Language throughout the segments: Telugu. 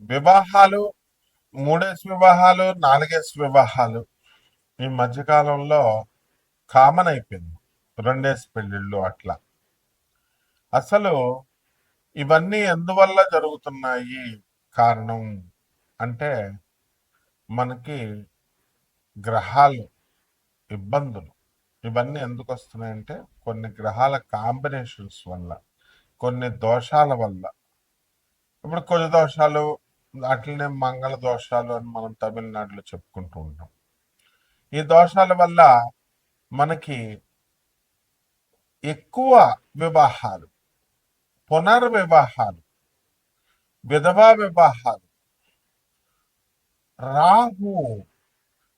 వివాహాలు, మూడేసి వివాహాలు, నాలుగేసి వివాహాలు ఈ మధ్యకాలంలో కామన్ అయిపోయింది. రెండేసి పెళ్ళిళ్ళు అట్లా. అసలు ఇవన్నీ ఎందువల్ల జరుగుతున్నాయి? కారణం అంటే మనకి గ్రహాలు ఇబ్బందులు. ఇవన్నీ ఎందుకు వస్తున్నాయంటే కొన్ని గ్రహాల కాంబినేషన్స్ వల్ల, కొన్ని దోషాల వల్ల. ఇప్పుడు కొన్ని దోషాలు, అట్లనే మంగళ దోషాలు అని మనం తమిళనాడులో చెప్పుకుంటూ ఉంటాం. ఈ దోషాల వల్ల మనకి ఎక్కువ వివాహాలు, పునర్వివాహాలు, విధవా వివాహాలు, రాహు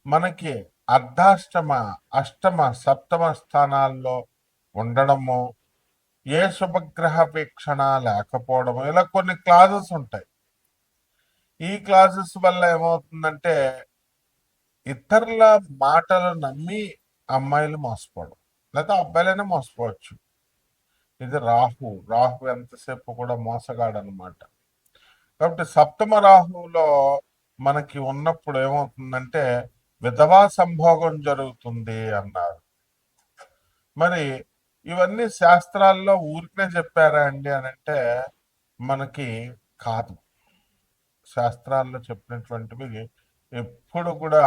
మనకి అర్ధాష్టమ, అష్టమ, సప్తమ స్థానాల్లో ఉండడము, ఏ శుభగ్రహ వీక్షణ లేకపోవడము, ఇలా కొన్ని క్లాజెస్ ఉంటాయి. ఈ క్లాజెస్ వల్ల ఏమవుతుందంటే ఇతరుల మాటలు నమ్మి అమ్మాయిలు మోసపోవడం, లేదా అబ్బాయిలైనా మోసపోవచ్చు. ఇది రాహు. రాహు ఎంతసేపు కూడా మోసగాడు అనమాట. కాబట్టి సప్తమ రాహువులో మనకి ఉన్నప్పుడు ఏమవుతుందంటే విధవా సంభోగం జరుగుతుంది అన్నారు. మరి ఇవన్నీ శాస్త్రాల్లో ఊరికనే చెప్పారా అండి అని అంటే మనకి కాదు. శాస్త్రాల్లో చెప్పినటువంటివి ఎప్పుడు కూడా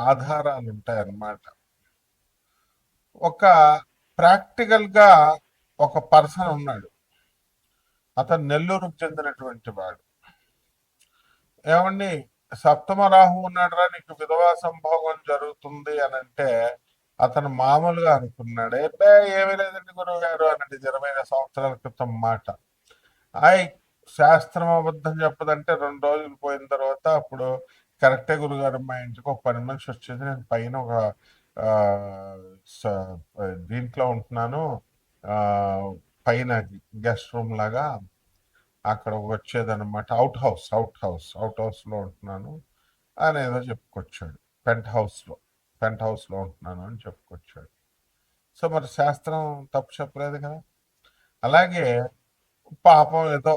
ఆధారాలు ఉంటాయన్నమాట. ఒక ప్రాక్టికల్ గా ఒక పర్సన్ ఉన్నాడు. అతను నెల్లూరుకు చెందినటువంటి వాడు. ఏమండి, సప్తమ రాహు ఉన్నాడురా, నీకు విధవా సంభోగం జరుగుతుంది అని అంటే అతను మామూలుగా అనుకున్నాడు. ఏమీ లేదండి గురువు గారు అన్నది 25 సంవత్సరాల క్రితం మాట. ఆయ్, శాస్త్రం అబద్ధం చెప్పదంటే 2 రోజులు పోయిన తర్వాత అప్పుడు కరెక్టే గురుగారు, మా ఇంటికి ఒక పని మనిషి వచ్చేది, నేను పైన ఒక ఆ, దీంట్లో ఉంటున్నాను, ఆ, పైన గెస్ట్ రూమ్ లాగా అక్కడ వచ్చేదన్నమాట. అవుట్ హౌస్ లో ఉంటున్నాను అని ఏదో చెప్పుకొచ్చాడు. పెంట్ హౌస్ లో పెంట్ హౌస్ లో ఉంటున్నాను అని చెప్పుకొచ్చాడు. సో మరి శాస్త్రం తప్పు చెప్పలేదు కదా. అలాగే పాపం ఏదో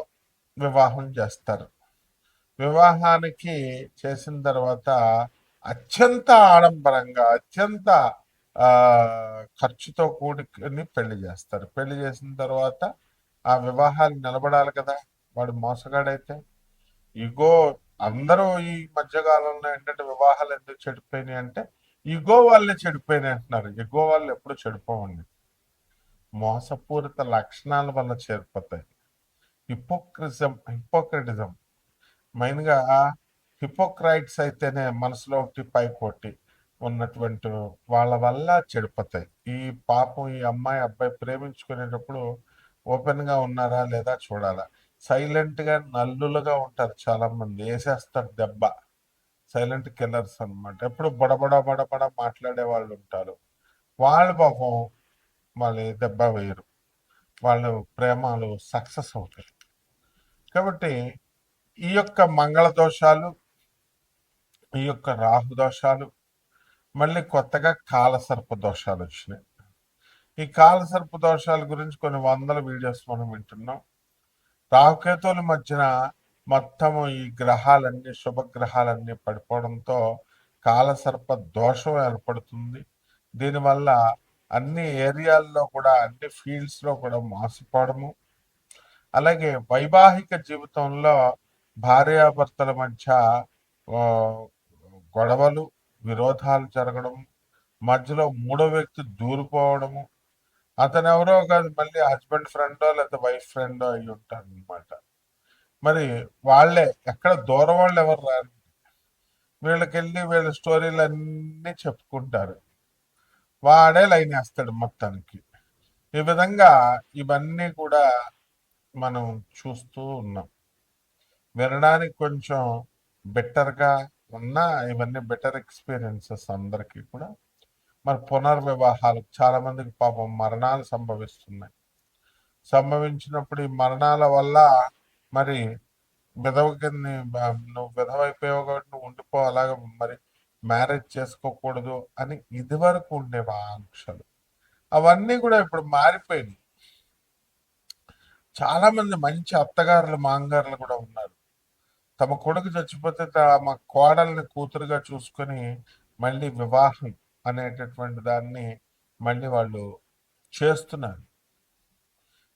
వివాహం చేస్తారు. వివాహానికి చేసిన తర్వాత అత్యంత ఆడంబరంగా, అత్యంత ఆ ఖర్చుతో కూడుకుని పెళ్లి చేస్తారు. పెళ్లి చేసిన తర్వాత ఆ వివాహాలు నిలబడాలి కదా. వాడు మోసగాడైతే ఇగో, అందరూ ఈ మధ్యకాలంలో ఏంటంటే వివాహాలు ఎందుకు చెడిపోయినాయి అంటే ఇగో వాళ్ళే చెడిపోయినాయి అంటున్నారు. ఇగో వాళ్ళు ఎప్పుడు చెడిపోవండి, మోసపూరిత లక్షణాల వల్ల చేరిపోతాయి. హిపోక్రటిజం మెయిన్ గా. హిపోక్రైట్స్ అయితేనే మనసులో ఒకటి పైకి ఒకటి ఉన్నటువంటి వాళ్ళ వల్ల చెడిపోతాయి. ఈ పాపం ఈ అమ్మాయి అబ్బాయి ప్రేమించుకునేటప్పుడు ఓపెన్ గా ఉన్నారా లేదా చూడాలా. సైలెంట్ గా నల్లులుగా ఉంటారు, చాలా మంది వేసేస్తారు దెబ్బ. సైలెంట్ కిల్లర్స్ అన్నమాట. ఎప్పుడు బడబడ బడబడ మాట్లాడే వాళ్ళు ఉంటారు. వాళ్ళు పాపం వాళ్ళు దెబ్బ వేయరు, వాళ్ళు ప్రేమలు సక్సెస్ అవుతాయి. కాబట్టి ఈ యొక్క మంగళ దోషాలు, ఈ యొక్క రాహు దోషాలు, మళ్ళీ కొత్తగా కాలసర్ప దోషాలు వచ్చినాయి. ఈ కాలసర్ప దోషాల గురించి కొన్ని వందల వీడియోస్ మనం వింటున్నాం. రాహుకేతువుల మధ్యన మొత్తము ఈ గ్రహాలన్నీ, శుభగ్రహాలన్నీ పడిపోవడంతో కాలసర్ప దోషం ఏర్పడుతుంది. దీనివల్ల అన్ని ఏరియాల్లో కూడా, అన్ని ఫీల్డ్స్ లో కూడా మోసపోవడము, అలాగే వైవాహిక జీవితంలో భార్యాభర్తల మధ్య ఆ, గొడవలు, విరోధాలు జరగడం, మధ్యలో మూడో వ్యక్తి దూరిపోవడము. అతను ఎవరో కాదు, మళ్ళీ హస్బెండ్ ఫ్రెండో లేదా వైఫ్ ఫ్రెండో అయి ఉంటారు అనమాట. మరి వాళ్ళే, ఎక్కడ దూరం వాళ్ళు ఎవరు రారు. వీళ్ళకెళ్ళి వీళ్ళ స్టోరీలు అన్నీ చెప్పుకుంటారు. వాడే లైన్ వేస్తాడు మొత్తానికి. ఈ విధంగా ఇవన్నీ కూడా మనం చూస్తూ ఉన్నాం. వినడానికి కొంచెం బెటర్గా ఉన్నా ఇవన్నీ బెటర్ ఎక్స్పీరియన్సెస్ అందరికీ కూడా. మరి పునర్వివాహాలు చాలా మందికి పాపం మరణాలు సంభవిస్తున్నాయి. సంభవించినప్పుడు ఈ మరణాల వల్ల మరి విధవకి నువ్వు విధవైపోయావు కాబట్టి నువ్వు ఉండిపో, అలాగ మరి మ్యారేజ్ చేసుకోకూడదు అని ఇదివరకు ఉండేవి ఆంక్షలు. అవన్నీ కూడా ఇప్పుడు మారిపోయినాయి. చాలా మంది మంచి అత్తగారులు, మాంగారులు కూడా ఉన్నారు. తమ కొడుకు చచ్చిపోతే తమ కోడల్ని కూతురుగా చూసుకొని మళ్ళీ వివాహం అనేటటువంటి దాన్ని మళ్ళీ వాళ్ళు చేస్తున్నారు.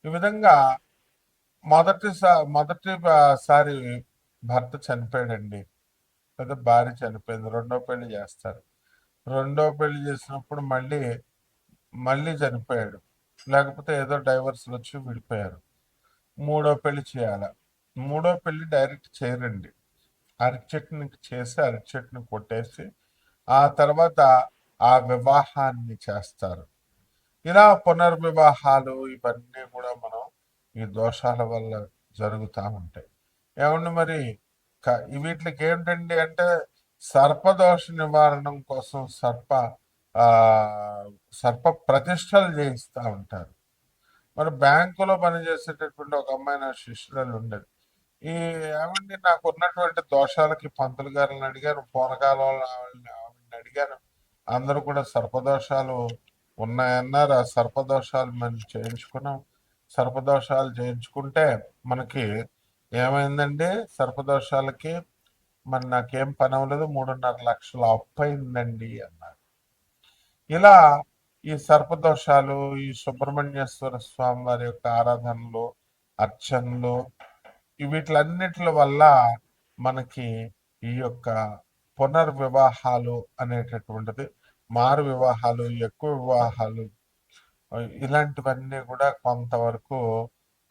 ఈ విధంగా మొదటిసారి భర్త చనిపోయాడండి, లేదా భార్య చనిపోయింది, రెండో పెళ్లి చేస్తారు. రెండో పెళ్లి చేసినప్పుడు మళ్ళీ మళ్ళీ చనిపోయాడు, లేకపోతే ఏదో డైవర్స్లు వచ్చి విడిపోయారు. మూడో పెళ్లి చేయాల. మూడో పెళ్లి డైరెక్ట్ చేయరండి, అరటి చెట్టుని చేసి అరటి చెట్టుని కొట్టేసి ఆ తర్వాత ఆ వివాహాన్ని చేస్తారు. ఇలా పునర్వివాహాలు ఇవన్నీ కూడా మనం ఈ దోషాల వల్ల జరుగుతూ ఉంటాయి. ఏమండి మరి వీటికి ఏంటండి అంటే సర్పదోష నివారణం కోసం ఆ సర్ప ప్రతిష్టలు చేయిస్తూ ఉంటారు. మరి బ్యాంకులో పనిచేసేటటువంటి ఒక అమ్మాయి నా శిష్యురాలు ఉండేది. ఈ ఏమండి నాకు ఉన్నటువంటి దోషాలకి పంతులు గారిని అడిగాను, పూనకాల ఆవిడని అడిగాను. అందరూ కూడా సర్పదోషాలు ఉన్నాయన్నారు. ఆ సర్పదోషాలు మనం చేయించుకున్నాం. సర్పదోషాలు చేయించుకుంటే మనకి ఏమైందండి, సర్పదోషాలకి మరి నాకేం పని అవ్వలేదు, 3.5 లక్షలు అప్పు అయిందండి అన్నారు. ఇలా ఈ సర్పదోషాలు, ఈ సుబ్రహ్మణ్యేశ్వర స్వామి వారి యొక్క ఆరాధనలు, అర్చనలు, వీటిలన్నిటి వల్ల మనకి ఈ యొక్క పునర్వివాహాలు అనేటటువంటిది, మారు వివాహాలు, ఎక్కువ వివాహాలు, ఇలాంటివన్నీ కూడా కొంతవరకు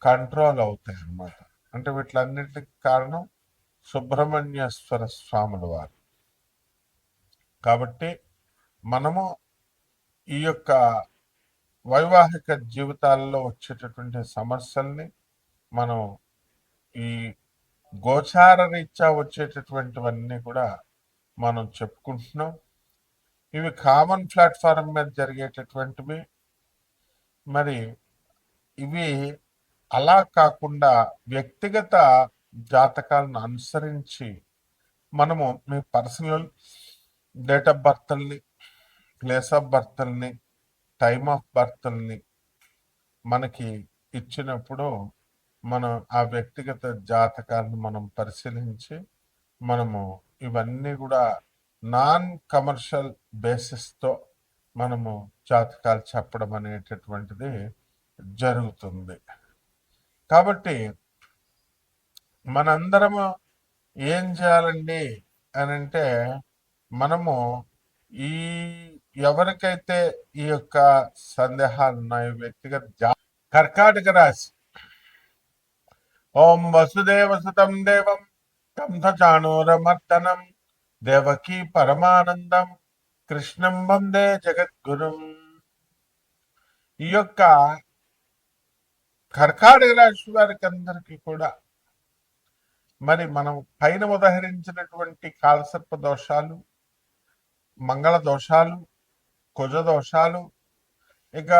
కంట్రోల్ అవుతాయి అన్నమాట. అంటే వీటిలన్నిటికి కారణం సుబ్రహ్మణ్యేశ్వర స్వాముల వారు. కాబట్టి మనము ఈ యొక్క వైవాహిక జీవితాల్లో వచ్చేటటువంటి సమస్యల్ని మనం ఈ గోచార రీత్యా వచ్చేటటువంటివన్నీ కూడా మనం చెప్పుకుంటున్నాం. ఇవి కామన్ ప్లాట్ఫారం మీద జరిగేటటువంటివి. మరి ఇవి అలా కాకుండా వ్యక్తిగత జాతకాలను అనుసరించి మనము మీ పర్సనల్ డేట్ ఆఫ్ బర్త్ని, ప్లేస్ ఆఫ్ బర్త్ని, టైమ్ ఆఫ్ బర్త్ని మనకి ఇచ్చినప్పుడు మనం ఆ వ్యక్తిగత జాతకాలను మనం పరిశీలించి మనము ఇవన్నీ కూడా నాన్ కమర్షియల్ బేసిస్తో మనము జాతకాలు చెప్పడం అనేటటువంటిది జరుగుతుంది. కాబట్టి మనందరము ఏం చేయాలండి అని అంటే, మనము ఈ ఎవరికైతే ఈ యొక్క సందేహాలు ఉన్నాయో వ్యక్తిగత కర్కాటక రాశి, ఓం వసుదేవసుతం దేవం కంసచాణూరమర్దనం దేవకీ పరమానందం కృష్ణం వందే జగద్గురుం. ఈ యొక్క కర్కాటక రాశి వారికి అందరికీ కూడా మరి మనం పైన ఉదహరించినటువంటి కాలసర్ప దోషాలు, మంగళ దోషాలు, కుజ దోషాలు, ఇక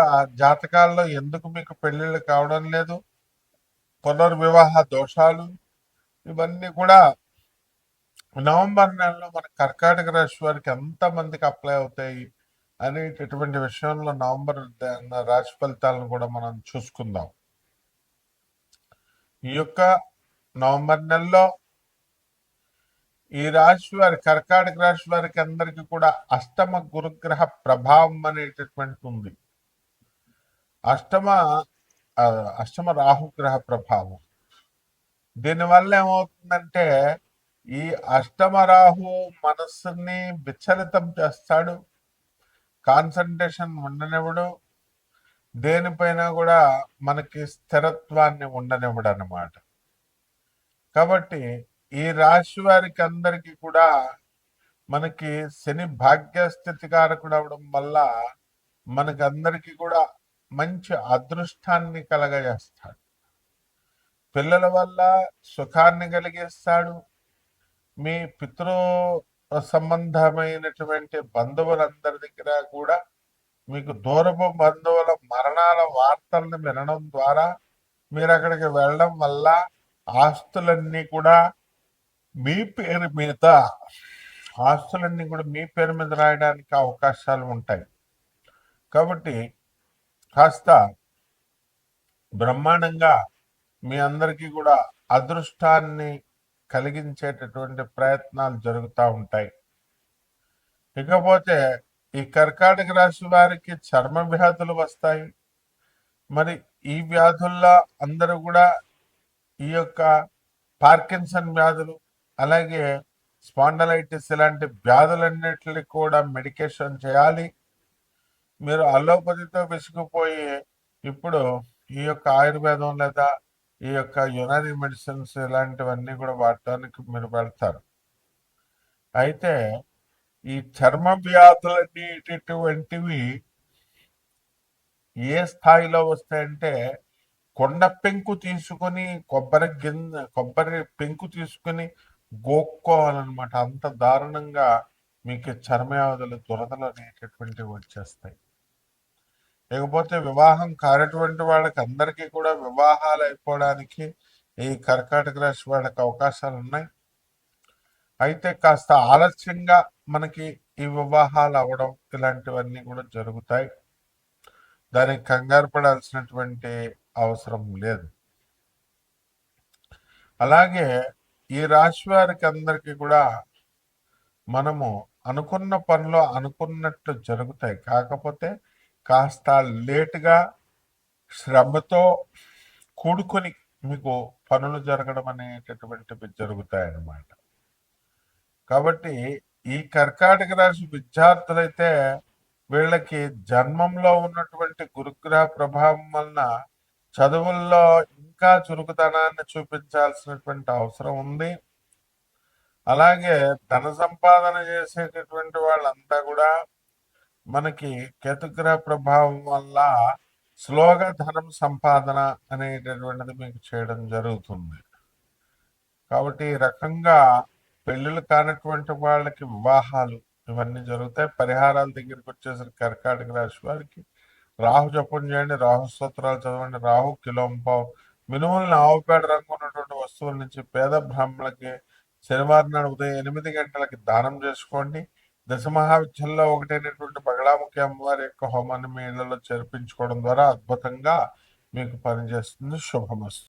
జాతకాల్లో ఎందుకు మీకు పెళ్లిళ్ళు కావడం లేదు, పునర్వివాహ దోషాలు, ఇవన్నీ కూడా నవంబర్ నెలలో మన కర్కాటక రాశి వారికి ఎంతమందికి అప్లై అవుతాయి అనేటటువంటి విషయంలో నవంబర్ రాశి ఫలితాలను కూడా మనం చూసుకుందాం. ఈ యొక్క నవంబర్ నెలలో ఈ రాశి వారి కర్కాటక రాశి వారికి అందరికీ కూడా అష్టమ గురుగ్రహ ప్రభావం అనేటటువంటి ఉంది. అష్టమ రాహుగ్రహ ప్రభావం. దీనివల్ల ఏమవుతుందంటే ఈ అష్టమ రాహు మనస్సుని విచలితం చేస్తాడు, కాన్సన్ట్రేషన్ ఉండనివ్వడు, దేనిపైన కూడా మనకి స్థిరత్వాన్ని ఉండనివ్వడు అన్నమాట. కాబట్టి ఈ రాశి వారికి అందరికీ కూడా మనకి శని భాగ్యస్థితి కారకుడు అవడం వల్ల మనకి అందరికీ కూడా మంచి అదృష్టాన్ని కలగజేస్తాడు. పిల్లల వల్ల సుఖాన్ని కలిగిస్తాడు. మీ పితృ సంబంధమైనటువంటి బంధువులందరి దగ్గర కూడా మీకు దూరపు బంధువుల మరణాల వార్తలను వినడం ద్వారా మీరు అక్కడికి వెళ్ళడం వల్ల ఆస్తులన్నీ కూడా మీ పేరు మీద రాయడానికి అవకాశాలు ఉంటాయి. కాబట్టి కాస్త బ్రహ్మాండంగా మీ అందరికీ కూడా అదృష్టాన్ని కలిగించేటటువంటి ప్రయత్నాలు జరుగుతూ ఉంటాయి. ఇకపోతే ఈ కర్కాటక రాశి వారికి చర్మ వ్యాధులు వస్తాయి. మరి ఈ వ్యాధుల్లో అందరూ కూడా ఈ యొక్క పార్కిన్సన్ వ్యాధులు, అలాగే స్పాండలైటిస్ ఇలాంటి వ్యాధులన్నిటిని కూడా మెడికేషన్ చేయాలి. మీరు అలోపతితో విసిగిపోయి ఇప్పుడు ఈ యొక్క ఆయుర్వేదం లేదా ఈ యొక్క యునాని మెడిసిన్స్ ఇలాంటివన్నీ కూడా వాడటానికి మీరు వెళ్తారు. అయితే ఈ చర్మ వ్యాధులనేటటువంటివి ఏ స్థాయిలో వస్తాయంటే, కొండ పెంకు తీసుకుని కొబ్బరి పెంకు తీసుకుని గోక్కోవాలన్నమాట. అంత దారుణంగా మీకు చర్మ వ్యాధులు దురదలు అనేటటువంటివి వచ్చేస్తాయి. లేకపోతే వివాహం కానటువంటి వాళ్ళకి అందరికీ కూడా వివాహాలు అయిపోవడానికి ఈ కర్కాటక రాశి వాళ్ళకి అవకాశాలు ఉన్నాయి. అయితే కాస్త ఆలస్యంగా మనకి ఈ వివాహాలు అవ్వడం ఇలాంటివన్నీ కూడా జరుగుతాయి. దానికి కంగారు పడాల్సినటువంటి అవసరం లేదు. అలాగే ఈ రాశి వారికి అందరికీ కూడా మనము అనుకున్న పనులు అనుకున్నట్లు జరుగుతాయి. కాకపోతే కాస్త లేటుగా శ్రమతో కూడుకొని మీకు పనులు జరగడం అనేటటువంటివి జరుగుతాయన్నమాట. కాబట్టి ఈ కర్కాటక రాశి విద్యార్థులైతే వీళ్ళకి జన్మంలో ఉన్నటువంటి గురుగ్రహ ప్రభావం వలన చదువుల్లో ఇంకా చురుకుతనాన్ని చూపించాల్సినటువంటి అవసరం ఉంది. అలాగే ధన సంపాదన చేసేటటువంటి వాళ్ళంతా కూడా మనకి కేతుగ్రహ ప్రభావం వల్ల స్లోగా ధనం సంపాదన అనేటటువంటిది మీకు చేయడం జరుగుతుంది. కాబట్టి ఈ రకంగా పెళ్ళిళ్ళు కానటువంటి వాళ్ళకి వివాహాలు ఇవన్నీ జరుగుతాయి. పరిహారాల దగ్గరికి వచ్చేసరికి కర్కాటక రాశి వారికి రాహు జపం చేయండి, రాహు స్తోత్రాలు చదవండి, రాహు కిలోంపావు మినుములను ఆవుపేడ రంగు ఉన్నటువంటి వస్తువుల నుంచి పేద బ్రాహ్మణులకి శనివారం నాడు ఉదయం 8 గంటలకి దానం చేసుకోండి. దశమహావిద్యల్లో ఒకటైనటువంటి బగళాముఖి అమ్మవారి యొక్క హోమాన్ని మీ ఇళ్లలో చేర్పించుకోవడం ద్వారా అద్భుతంగా మీకు పనిచేస్తుంది. శుభమస్తు.